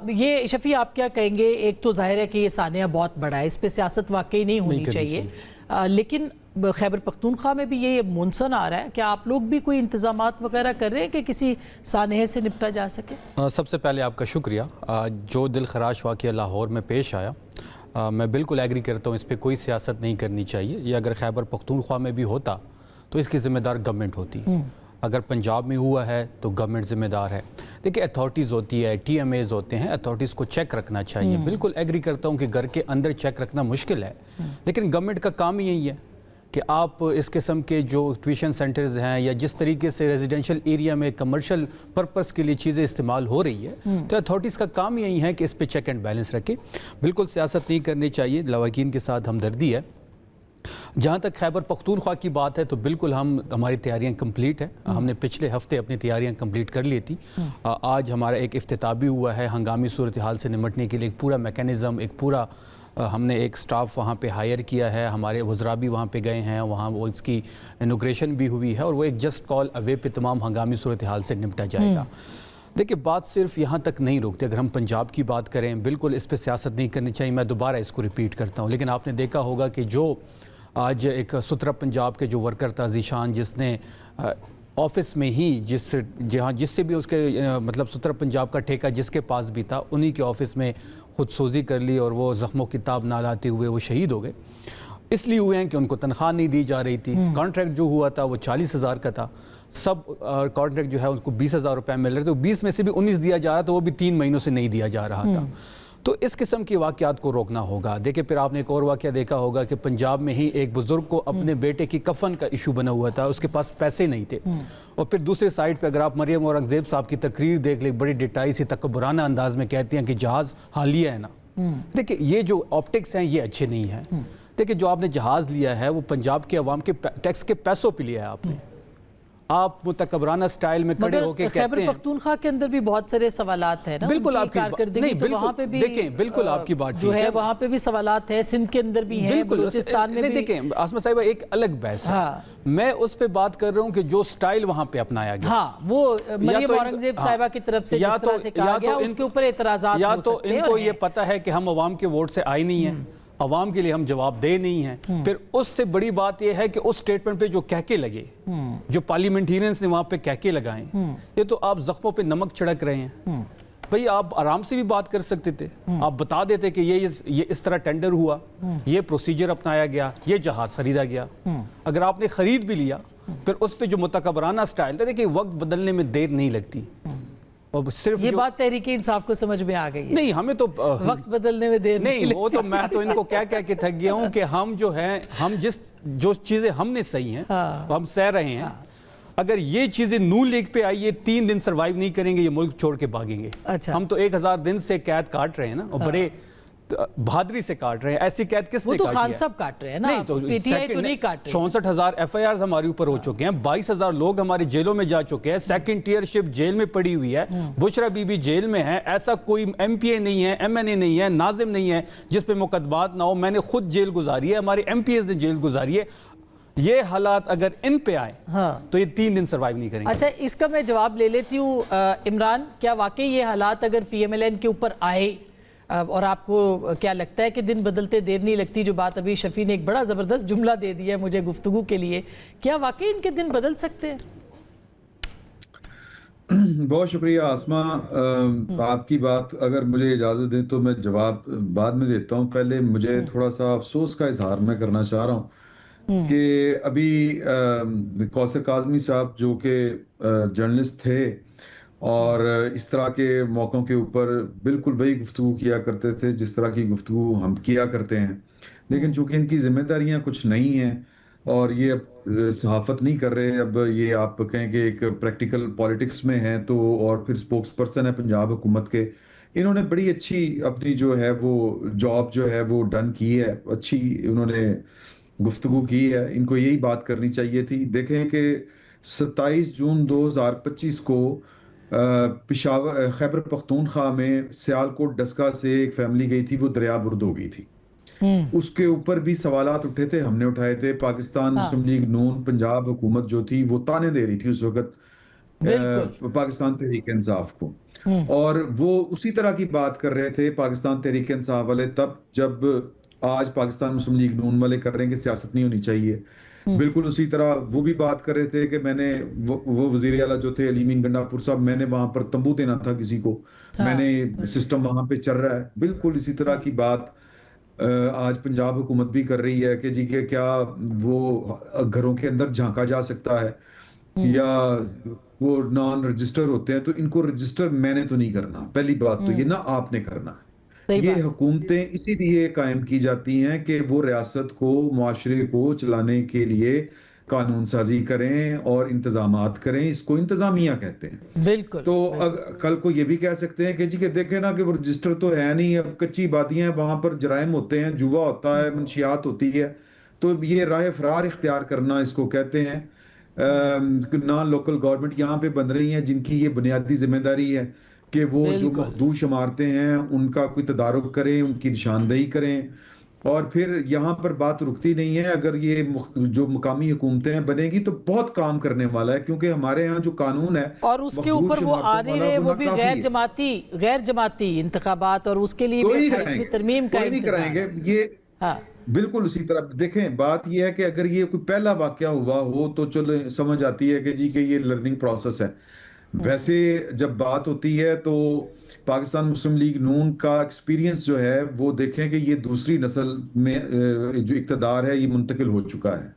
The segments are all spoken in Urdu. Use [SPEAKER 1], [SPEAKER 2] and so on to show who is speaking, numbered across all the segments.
[SPEAKER 1] یہ شفیع آپ کیا کہیں گے؟ ایک تو ظاہر ہے کہ یہ سانحہ بہت بڑا ہے، اس پہ سیاست واقعی نہیں ہونی چاہیے، لیکن خیبر پختونخوا میں بھی یہ منسن آ رہا ہے کہ آپ لوگ بھی کوئی انتظامات وغیرہ کر رہے ہیں کہ کسی سانحے سے نپٹا جا سکے؟
[SPEAKER 2] سب سے پہلے آپ کا شکریہ۔ جو دل خراش واقعہ لاہور میں پیش آیا، میں بالکل ایگری کرتا ہوں، اس پہ کوئی سیاست نہیں کرنی چاہیے۔ یہ اگر خیبر پختونخوا میں بھی ہوتا تو اس کی ذمہ دار گورنمنٹ ہوتی، اگر پنجاب میں ہوا ہے تو گورنمنٹ ذمہ دار ہے۔ دیکھیں اتھارٹیز ہوتی ہے، ٹی ایم ایز ہوتے ہیں، اتھارٹیز کو چیک رکھنا چاہیے۔ بالکل ایگری کرتا ہوں کہ گھر کے اندر چیک رکھنا مشکل ہے، لیکن گورنمنٹ کا کام ہی یہی ہے کہ آپ اس قسم کے جو ٹیوشن سینٹرز ہیں یا جس طریقے سے ریزیڈینشل ایریا میں کمرشل پرپس کے لیے چیزیں استعمال ہو رہی ہے، تو اتھارٹیز کا کام یہی ہے کہ اس پہ چیک اینڈ بیلنس رکھے۔ بالکل سیاست نہیں کرنی چاہیے، لواحقین کے ساتھ ہمدردی ہے۔ جہاں تک خیبر پختونخوا کی بات ہے تو بالکل ہماری تیاریاں کمپلیٹ ہیں۔ ہم نے پچھلے ہفتے اپنی تیاریاں کمپلیٹ کر لی تھی۔ آج ہمارا ایک افتتاح بھی ہوا ہے ہنگامی صورتحال سے نمٹنے کے لیے، ایک پورا میکینزم، ایک پورا ہم نے ایک سٹاف وہاں پہ ہائر کیا ہے، ہمارے وزراء بھی وہاں پہ گئے ہیں، وہاں وہ اس کی انوگریشن بھی ہوئی ہے، اور وہ ایک جسٹ کال اوے پہ تمام ہنگامی صورتحال سے نمٹا جائے گا۔ دیکھیں بات صرف یہاں تک نہیں رکتی، اگر ہم پنجاب کی بات کریں بالکل اس پہ سیاست نہیں کرنی چاہیے، میں دوبارہ اس کو ریپیٹ کرتا ہوں۔ لیکن آپ نے دیکھا ہوگا کہ جو آج ایک سترہ پنجاب کے جو ورکر تھا ذیشان، جس نے آفس میں ہی جس سے بھی اس کے مطلب سترہ پنجاب کا ٹھیکہ جس کے پاس بھی تھا، انہی کے آفس میں خود سوزی کر لی اور وہ زخموں کی تاب نہ لاتے ہوئے وہ شہید ہو گئے۔ اس لیے ہوئے ہیں کہ ان کو تنخواہ نہیں دی جا رہی تھی، کانٹریکٹ جو ہوا تھا وہ 40,000 کا تھا، سب کانٹریکٹ جو ہے ان کو 20,000 روپے مل رہے تھے، 20 میں سے بھی 19 دیا جا رہا تھا، وہ بھی 3 مہینوں سے نہیں دیا جا رہا تھا۔ تو اس قسم کے واقعات کو روکنا ہوگا۔ دیکھیں پھر آپ نے ایک اور واقعہ دیکھا ہوگا کہ پنجاب میں ہی ایک بزرگ کو اپنے بیٹے کی کفن کا ایشو بنا ہوا تھا، اس کے پاس پیسے نہیں تھے، اور پھر دوسرے سائٹ پہ اگر آپ مریم اورنگزیب صاحب کی تقریر دیکھ لیں، بڑی ڈٹائی سے تکبرانہ انداز میں کہتے ہیں کہ جہاز حالیہ ہے نا۔ دیکھیں یہ جو آپٹکس ہیں یہ اچھے نہیں ہیں۔ دیکھیں جو آپ نے جہاز لیا ہے وہ پنجاب کے عوام کے ٹیکس کے پیسوں پہ لیا ہے آپ نے۔ آپ متکبرانہ سٹائل میں کھڑے ہو کے کہتے ہیں،
[SPEAKER 1] خیبر پختونخوا کے اندر بھی بہت سارے سوالات ہیں نا،
[SPEAKER 2] بالکل آپ کی
[SPEAKER 1] وہاں پہ بھی
[SPEAKER 2] دیکھیں، بالکل آپ کی بات
[SPEAKER 1] جو ہے وہاں پہ بھی سوالات ہیں، سندھ کے اندر بھی ہیں، بلوچستان میں بھی۔
[SPEAKER 2] دیکھیں عاصمہ صاحبہ ایک الگ بحث ہے، میں اس پہ بات کر رہا ہوں کہ جو سٹائل وہاں پہ اپنایا گیا،
[SPEAKER 1] ہاں وہ مریم اورنگزیب صاحبہ کی طرف سے جس طرح سے کہا گیا اس کے اوپر اعتراضات ہو سکتے ہیں۔
[SPEAKER 2] یا تو ان کو یہ پتہ ہے کہ ہم عوام کے ووٹ سے آئے نہیں ہیں، عوام کے لیے ہم جواب دہ نہیں ہیں، پھر اس سے بڑی بات یہ ہے کہ اس سٹیٹمنٹ پہ جو کہکے لگے، جو پارلیمنٹیرینز نے وہاں پہ کہکے لگائیں، یہ تو آپ زخموں پہ نمک چھڑک رہے ہیں۔ بھئی آپ آرام سے بھی بات کر سکتے تھے، آپ بتا دیتے کہ یہ اس طرح ٹینڈر ہوا، یہ پروسیجر اپنایا گیا، یہ جہاز خریدا گیا۔ اگر آپ نے خرید بھی لیا، پھر اس پہ جو متکبرانہ سٹائل تھا، دیکھیں وقت بدلنے میں دیر نہیں لگتی۔
[SPEAKER 1] یہ بات تحریک انصاف کو سمجھ میں آ گئی ہے،
[SPEAKER 2] نہیں ہمیں تو
[SPEAKER 1] وقت بدلنے میں دیر
[SPEAKER 2] نہیں، وہ تو میں تو ان کو کہہ کے تھک گیا ہوں کہ ہم جو ہیں، ہم جو چیزیں ہم نے صحیح ہیں ہم سہ رہے ہیں، اگر یہ چیزیں نون لیگ پہ آئی، یہ 3 دن سروائیو نہیں کریں گے، یہ ملک چھوڑ کے بھاگیں گے۔ ہم تو 1000 دن سے قید کاٹ رہے ہیں نا، اور بڑے بہادری سے کاٹ رہے ہیں۔ ایسی قید کس نے
[SPEAKER 1] وہ تو
[SPEAKER 2] کاٹی ہے؟
[SPEAKER 1] خان صاحب کاٹ رہے ہیں نا، پی ٹی آئی تو نہیں کاٹ رہے۔
[SPEAKER 2] 64,000 ایف آئی آرز ہمارے اوپر ہو چکے ہیں، 22,000 لوگ ہمارے جیلوں میں جا چکے ہیں، سیکنڈ ٹیئر شپ جیل میں پڑی ہوئی ہے، بشرا بی بی جیل میں ہے۔ ایسا کوئی ایم پی اے نہیں ہے، ایم این اے نہیں ہے، ناظم نہیں ہے جس پہ مقدمات نہ ہو۔ میں نے خود جیل گزاری ہے، ہمارے ایم پی ایز نے جیل گزاری ہے۔ یہ حالات اگر ان پہ آئیں تو یہ 3 دن سروائیو نہیں کریں گے۔
[SPEAKER 1] اچھا اس کا میں جواب لے لیتی ہوں۔ عمران، کیا واقعی یہ حالات اگر پی ایم ایل این کے اوپر آئے، اور آپ کو کیا لگتا ہے کہ دن بدلتے دیر نہیں لگتی، جو بات ابھی شفیع نے ایک بڑا زبردست جملہ دے دیا ہے مجھے گفتگو کے لیے، کیا واقعی ان کے دن بدل سکتے ہیں؟
[SPEAKER 3] بہت شکریہ عاصمہ، آپ کی بات اگر مجھے اجازت دیں تو میں جواب بعد میں دیتا ہوں۔ پہلے مجھے تھوڑا سا افسوس کا اظہار میں کرنا چاہ رہا ہوں کہ ابھی کوثر کاظمی صاحب جو کہ جرنلسٹ تھے اور اس طرح کے موقعوں کے اوپر بالکل وہی گفتگو کیا کرتے تھے جس طرح کی گفتگو ہم کیا کرتے ہیں، لیکن چونکہ ان کی ذمہ داریاں کچھ نہیں ہیں اور یہ اب صحافت نہیں کر رہے، اب یہ آپ کہیں کہ ایک پریکٹیکل پالیٹکس میں ہیں تو، اور پھر سپوکس پرسن ہے پنجاب حکومت کے، انہوں نے بڑی اچھی اپنی جو ہے وہ جاب جو ہے وہ ڈن کی ہے، اچھی انہوں نے گفتگو کی ہے۔ ان کو یہی بات کرنی چاہیے تھی۔ دیکھیں کہ 27 جون 2025 کو پشاور خیبر پختونخوا میں سیالکوٹ ڈسکا سے ایک فیملی گئی تھی، وہ دریا برد ہو گئی تھی۔ اس کے اوپر بھی سوالات اٹھے تھے، ہم نے اٹھائے تھے۔ پاکستان مسلم لیگ نون پنجاب حکومت جو تھی وہ تانے دے رہی تھی اس وقت پاکستان تحریک انصاف کو۔ اور وہ اسی طرح کی بات کر رہے تھے پاکستان تحریک انصاف والے تب جب آج پاکستان مسلم لیگ نون والے کر رہے ہیں کہ سیاست نہیں ہونی چاہیے. بالکل اسی طرح وہ بھی بات کر رہے تھے کہ میں نے وہ وزیر اعلیٰ جو تھے علی گنڈا پور صاحب, میں نے وہاں پر تمبو دینا تھا کسی کو, میں نے سسٹم وہاں پہ چل رہا ہے. بالکل اسی طرح کی بات آج پنجاب حکومت بھی کر رہی ہے کہ جی کہ کیا وہ گھروں کے اندر جھانکا جا سکتا ہے یا وہ نان رجسٹر ہوتے ہیں تو ان کو رجسٹر میں نے تو نہیں کرنا. پہلی بات تو یہ نہ آپ نے کرنا ہے. یہ حکومتیں اسی لیے قائم کی جاتی ہیں کہ وہ ریاست کو, معاشرے کو چلانے کے لیے قانون سازی کریں اور انتظامات کریں. اس کو انتظامیہ کہتے ہیں.
[SPEAKER 1] بالکل.
[SPEAKER 3] تو کل کو یہ بھی کہہ سکتے ہیں کہ جی کہ دیکھیں نا کہ وہ رجسٹر تو ہے نہیں, اب کچی بادیاں ہیں, وہاں پر جرائم ہوتے ہیں, جوا ہوتا ہے, منشیات ہوتی ہے. تو یہ راہ فرار اختیار کرنا اس کو کہتے ہیں. نان لوکل گورنمنٹ یہاں پہ بن رہی ہیں جن کی یہ بنیادی ذمہ داری ہے کہ وہ جو محدود عمارتیں ہیں ان کا کوئی تدارک کریں, ان کی نشاندہی کریں. اور پھر یہاں پر بات رکتی نہیں ہے. اگر یہ جو مقامی حکومتیں بنیں گی تو بہت کام کرنے والا ہے, کیونکہ ہمارے ہاں جو قانون ہے
[SPEAKER 1] اور اس کے اوپر وہ آ نہیں رہے, وہ بھی غیر جماعتی انتخابات, اور اس کے لیے بھی 28ویں ترمیم کا
[SPEAKER 3] کوئی نہیں کرائیں گے. یہ بالکل اسی طرح دیکھیں, بات یہ ہے کہ اگر یہ کوئی پہلا واقعہ ہوا ہو تو چلو سمجھ آتی ہے کہ جی کہ یہ لرننگ پروسیس ہے. ویسے جب بات ہوتی ہے تو پاکستان مسلم لیگ نون کا ایکسپیرینس جو ہے وہ دیکھیں کہ یہ دوسری نسل میں جو اقتدار ہے یہ منتقل ہو چکا ہے.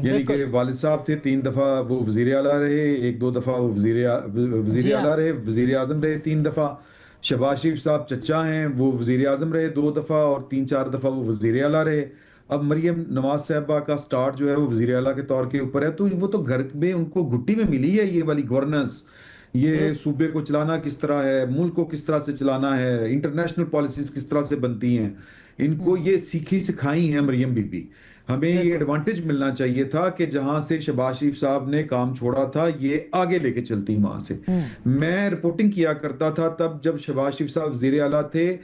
[SPEAKER 3] یعنی کہ والد صاحب تھے, 3 دفعہ وہ وزیر اعلیٰ رہے, 1-2 دفعہ وہ وزیر اعلیٰ رہے, وزیر اعظم رہے 3 دفعہ. شہباز شریف صاحب چچا ہیں, وہ وزیر اعظم رہے 2 دفعہ اور 3-4 دفعہ وہ وزیر اعلیٰ رہے. اب مریم نواز صاحبہ کا سٹارٹ جو ہے وہ وزیر اعلیٰ کے طور کے اوپر ہے, تو وہ تو گھر میں ان کو گھٹی میں ملی ہے یہ والی گورننس, یہ صوبے کو چلانا کس طرح ہے, ملک کو کس طرح سے چلانا ہے, انٹرنیشنل پالیسیز کس طرح سے بنتی ہیں, ان کو یہ سیکھی سکھائی ہیں مریم بی بی. ہمیں یہ ایڈوانٹیج ملنا چاہیے تھا کہ جہاں سے شہباز شریف صاحب نے کام چھوڑا تھا یہ آگے لے کے چلتی وہاں سے. میں رپورٹنگ کیا کرتا تھا تب جب شہباز شریف صاحب وزیر اعلیٰ تھے,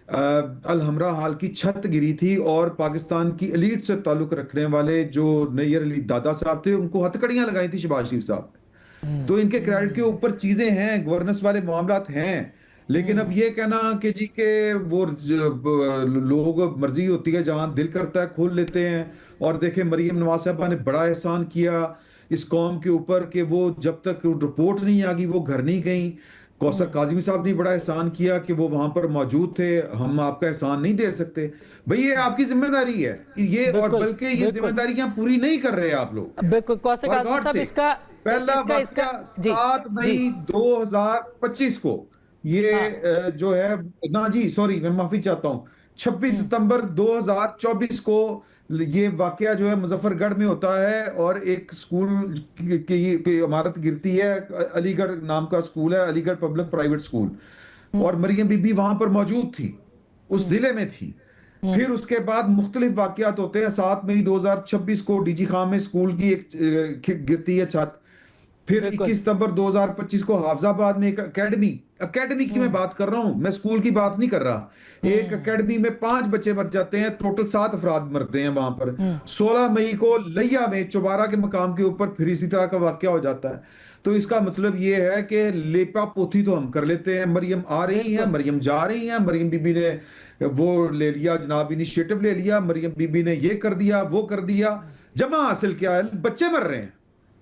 [SPEAKER 3] الحمرہ ہال کی چھت گری تھی اور پاکستان کی ایلیٹ سے تعلق رکھنے والے جو نیئر علی دادا صاحب تھے ان کو ہتھکڑیاں لگائی تھی شہباز شریف صاحب. تو ان کے کریڈٹ کے اوپر چیزیں ہیں, گورننس والے معاملات ہیں, لیکن اب یہ کہنا کہ جی کہ وہ لوگ مرضی ہوتی ہے جہاں دل کرتا ہے کھول لیتے ہیں. اور دیکھیں مریم نواز صاحبہ نے بڑا احسان کیا اس قوم کے اوپر کہ وہ جب تک رپورٹ نہیں آ گئی وہ گھر نہیں گئیں. کوثر کاظمی صاحب نے بڑا احسان کیا کہ وہ وہاں پر موجود تھے, ہم آپ کا احسان نہیں دے سکتے. بھئی یہ آپ کی ذمہ داری ہے یہ, اور بلکہ یہ ذمہ داریاں پوری نہیں کر رہے آپ لوگ.
[SPEAKER 1] بالکل کوثر کاظمی صاحب اس کا
[SPEAKER 3] پہلا واقعہ 7 مئی 2025 کو یہ جو ہے نا جی سوری میں معافی چاہتا ہوں, 26 ستمبر 2024 کو یہ واقعہ جو ہے مظفر گڑھ میں ہوتا ہے اور ایک سکول کی عمارت گرتی ہے, علی گڑھ نام کا سکول ہے, علی گڑھ پبلک پرائیویٹ سکول, اور مریم بی بی وہاں پر موجود تھی, اس ضلع میں تھی. پھر اس کے بعد مختلف واقعات ہوتے ہیں. 7 مئی 2026 کو ڈی جی خان میں سکول کی ایک گرتی ہے چھت. پھر 21 ستمبر 2025 کو حافظ آباد میں ایک اکیڈمی کی میں بات کر رہا ہوں, میں سکول کی بات نہیں کر رہا, ایک اکیڈمی میں 5 بچے مر جاتے ہیں, ٹوٹل 7 افراد مرتے ہیں وہاں پر. 16 مئی کو لیا میں چوبارہ کے مقام کے اوپر پھر اسی طرح کا واقعہ ہو جاتا ہے. تو اس کا مطلب یہ ہے کہ لیپا پوتھی تو ہم کر لیتے ہیں, مریم آ رہی ہیں, مریم جا رہی ہیں, مریم بی بی نے وہ لے لیا جناب انیشیٹو لے لیا, مریم بی بی نے یہ کر دیا وہ کر دیا. جمع حاصل کیا ہے, بچے مر رہے ہیں,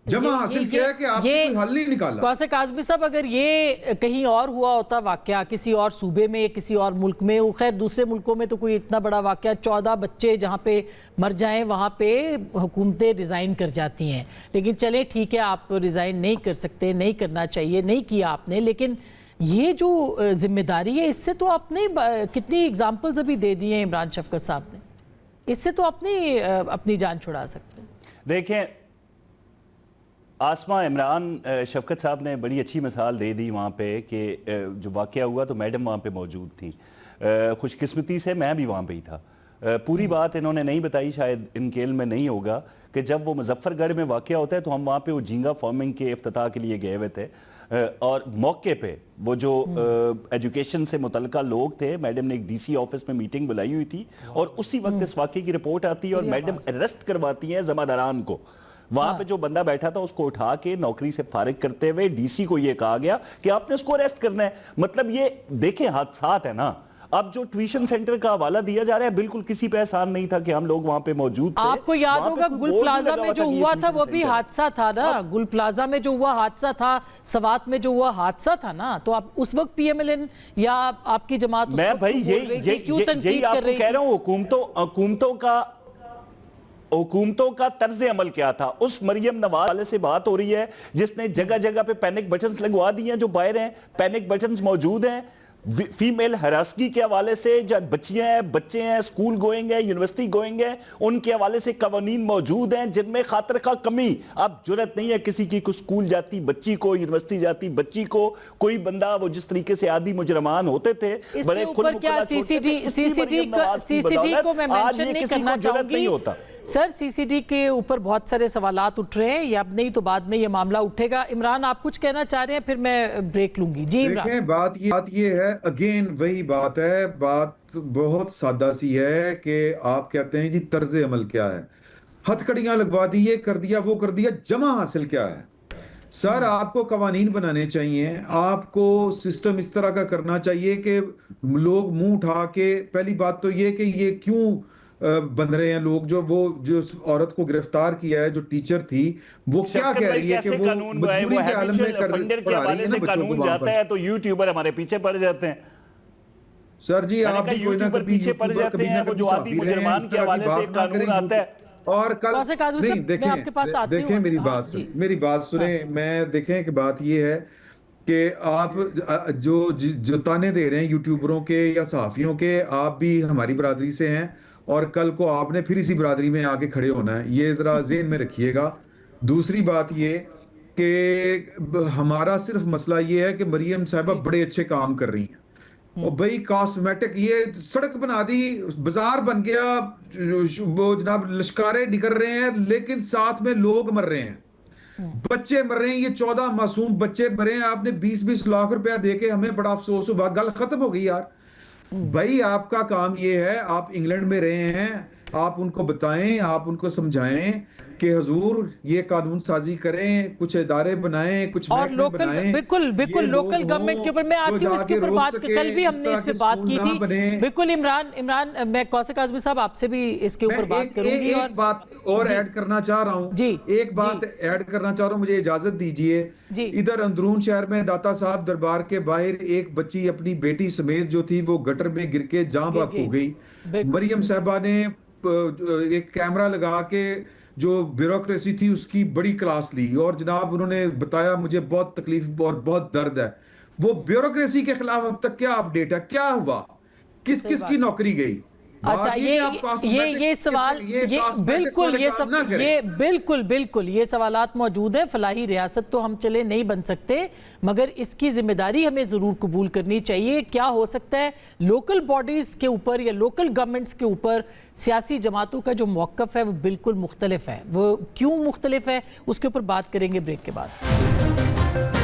[SPEAKER 3] جمع حاصل کیا ہے کہ آپ نے کوئی حل نہیں نکالا.
[SPEAKER 1] کوثر کاظمی صاحب اگر یہ کہیں اور ہوا ہوتا واقعہ کسی اور صوبے میں کسی اور ملک میں, وہ خیر دوسرے ملکوں میں تو کوئی اتنا بڑا واقعہ 14 بچے جہاں پہ مر جائیں وہاں پہ حکومتیں ریزائن کر جاتی ہیں, لیکن چلیں ٹھیک ہے آپ ریزائن نہیں کر سکتے, نہیں کرنا چاہیے, نہیں کیا آپ نے, لیکن یہ جو ذمہ داری ہے اس سے تو آپ نے کتنی اگزامپلز ابھی دے دی ہیں عمران شفقت صاحب نے, اس سے تو آپ نے اپنی جان چھڑا سکتے ہیں.
[SPEAKER 4] دیکھیں آسما, عمران شفقت صاحب نے بڑی اچھی مثال دے دی وہاں پہ کہ جو واقعہ ہوا تو میڈم وہاں پہ موجود تھی. خوش قسمتی سے میں بھی وہاں پہ ہی تھا. پوری بات انہوں نے نہیں بتائی, شاید ان کے علم میں نہیں ہوگا کہ جب وہ مظفر گڑھ میں واقعہ ہوتا ہے تو ہم وہاں پہ وہ جھینگا فارمنگ کے افتتاح کے لیے گئے ہوئے تھے, اور موقع پہ وہ جو ایجوکیشن سے متعلقہ لوگ تھے, میڈم نے ایک ڈی سی آفس میں میٹنگ بلائی ہوئی تھی اور اسی وقت اس واقعے کی رپورٹ آتی ہے اور میڈم اریسٹ کرواتی ہیں ذمہ داران کو. وہاں پہ جو بندہ بیٹھا تھا اس کو اٹھا کے نوکری سے فارغ کرتے ہوئے ڈی سی کو یہ کہا گیا کہ آپ نے اس کو اریسٹ کرنا ہے. مطلب یہ دیکھیں حادثات ہے نا. اب جو ٹیوشن سینٹر کا حوالہ دیا جا رہا ہے بالکل کسی پہ احسان نہیں تھا کہ ہم لوگ وہاں پہ موجود تھے.
[SPEAKER 1] آپ کو یاد ہوگا گل پلازا میں جو ہوا تھا وہ بھی حادثہ تھا نا. گل پلازا میں جو ہوا حادثہ تھا, سوات میں جو ہوا حادثہ تھا نا. تو آپ اس وقت پی ایم ایل این یا آپ کی جماعت
[SPEAKER 4] میں بھائی یہی آپ کو کہہ رہا ہوں, حکومتوں کا طرز عمل کیا تھا. اس مریم نواز والے سے بات ہو رہی ہے جس نے جگہ جگہ پہ پینک بٹنز لگوا دی ہیں جو باہر ہیں, پینک بٹنز موجود ہیں. فیمیل ہراسگی کے حوالے سے جو بچیاں ہیں, بچے ہیں, اسکول گوئنگ ہیں, یونیورسٹی گوئنگ ہیں, ان کے حوالے سے قوانین موجود ہیں جن میں خاطر خواہ کمی. اب جرت نہیں ہے کسی کی کوئی اسکول جاتی بچی کو, یونیورسٹی جاتی بچی کو, کوئی بندہ وہ جس طریقے سے عادی مجرمان ہوتے تھے بڑے کھل مکھلا چھوڑتے تھے,
[SPEAKER 1] سی سی ڈی کو میں مینشن نہیں کرنا چاہوں گی. سر سی سی ڈی کے اوپر بہت سارے سوالات اٹھ رہے ہیں, یا اب نہیں تو بعد میں یہ معاملہ اٹھے گا. عمران آپ کچھ کہنا چاہ رہے ہیں, پھر میں بریک لوں گی. جی عمران.
[SPEAKER 3] دیکھیں بات یہ ہے, اگین وہی بات ہے, بات بہت سادہ سی ہے کہ آپ کہتے ہیں جی طرز عمل کیا ہے, ہتھ کڑیاں لگوا دی, یہ کر دیا وہ کر دیا, جمع حاصل کیا ہے. سر آپ کو قوانین بنانے چاہیے, آپ کو سسٹم اس طرح کا کرنا چاہیے کہ لوگ منہ اٹھا کے, پہلی بات تو یہ کہ یہ کیوں بن رہے ہیں لوگ, جو عورت کو گرفتار کیا ہے جو ٹیچر تھی وہ کیا کہہ رہی ہے کہ وہ مجبوری کے عالم میں
[SPEAKER 4] فنڈر کے حوالے سے قانون جاتا ہے تو یوٹیوبر ہمارے پیچھے پڑ جاتے ہیں.
[SPEAKER 3] سر جی آپ بھی کوئی نہ کبھی
[SPEAKER 4] پیچھے پڑ جاتے ہیں, وہ جو عادی مجرمان کے حوالے سے قانون آتا ہے.
[SPEAKER 3] اور کل نہیں دیکھیں میری بات سنیں, میں دیکھیں کہ بات یہ ہے کہ آپ جو تانے دے رہے ہیں یوٹیوبروں کے یا صحافیوں کے, آپ بھی ہماری برادری سے ہیں اور کل کو آپ نے پھر اسی برادری میں آ کے کھڑے ہونا ہے, یہ ذرا ذہن میں رکھیے گا. دوسری بات یہ کہ ہمارا صرف مسئلہ یہ ہے کہ مریم صاحبہ بڑے اچھے کام کر رہی ہیں, اور بھئی کاسمیٹک, یہ سڑک بنا دی, بازار بن گیا, وہ جناب لشکارے نکل رہے ہیں, لیکن ساتھ میں لوگ مر رہے ہیں, بچے مر رہے ہیں. یہ 14 معصوم بچے مرے ہیں, آپ نے 20-20 لاکھ روپیہ دے کے, ہمیں بڑا افسوس ہوا, گل ختم ہو گئی یار. بھائی آپ کا کام یہ ہے, آپ انگلینڈ میں رہے ہیں, آپ ان کو بتائیں, آپ ان کو سمجھائیں کہ حضور یہ قانون سازی کریں, کچھ ادارے بنائیں, کچھ محکمے بنائیں.
[SPEAKER 1] بالکل لوکل گورنمنٹ کے اوپر میں آتی ہوں, اس کے اوپر بات کل بھی ہم نے اس پہ بات کی تھی. بالکل عمران, میں کوثر کاظمی صاحب آپ سے بھی اس کے اوپر بات کروں گی.
[SPEAKER 3] ایک بات اور ایڈ کرنا چاہ رہا ہوں, ایک بات ایڈ کرنا چاہ رہا ہوں, مجھے اجازت دیجئے. ادھر اندرون شہر میں داتا صاحب دربار کے باہر ایک بچی اپنی بیٹی سمیت جو تھی وہ گٹر میں گر کے جاں بحق ہو گئی. مریم صاحبہ نے ایک کیمرہ لگا کے جو بیوروکریسی تھی اس کی بڑی کلاس لی, اور جناب انہوں نے بتایا مجھے بہت تکلیف اور بہت درد ہے. وہ بیوروکریسی کے خلاف اب تک کیا اپڈیٹ ہے, کیا ہوا, کس کی نوکری گئی؟
[SPEAKER 1] اچھا یہ سوال بالکل یہ سوالات موجود ہیں. فلاحی ریاست تو ہم چلے نہیں بن سکتے, مگر اس کی ذمہ داری ہمیں ضرور قبول کرنی چاہیے. کیا ہو سکتا ہے لوکل باڈیز کے اوپر یا لوکل گورنمنٹس کے اوپر سیاسی جماعتوں کا جو موقف ہے وہ بالکل مختلف ہے. وہ کیوں مختلف ہے اس کے اوپر بات کریں گے بریک کے بعد.